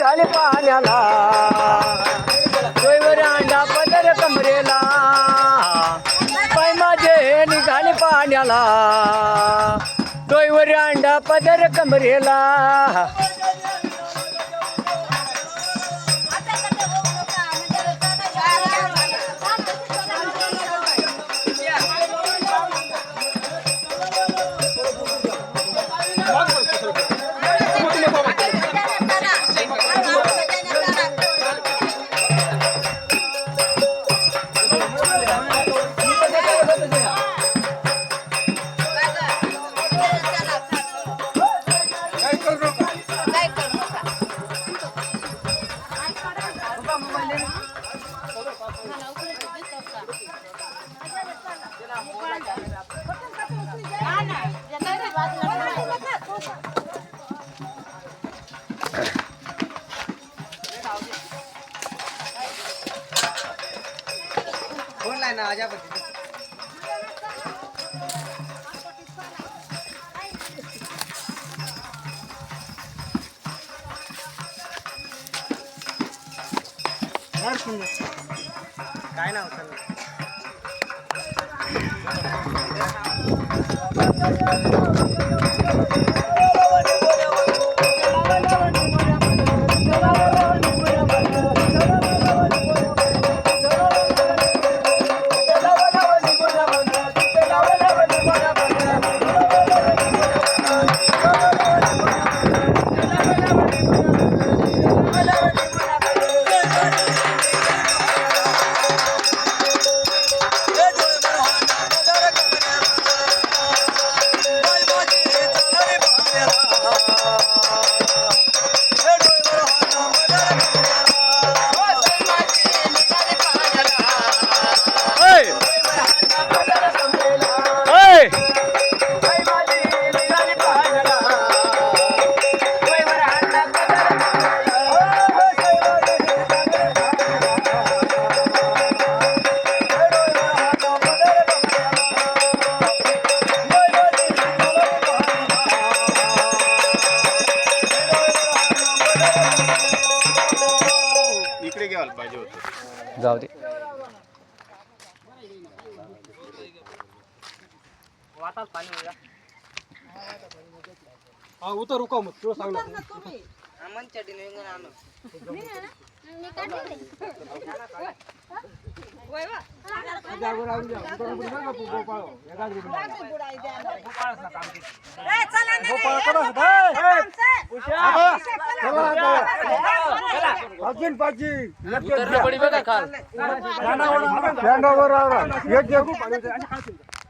निघाले पाण्याला डोईवर अंडा पदर कमरेला पाय माझे निघाले पाण्याला डोईवर अंडा पदर कमरेला फोन लाय ना आजा काय नाव सर इकडे घ्यायला पाहिजे होतं. जाऊ दे वाटात पाणी होईल हा उतर रुका मग तुला सांग ना अमन चटी निघून आणू जागो राहून द्या उतर उतर सांग तू गोपाळ एकाच अजून पाची बघा काल एक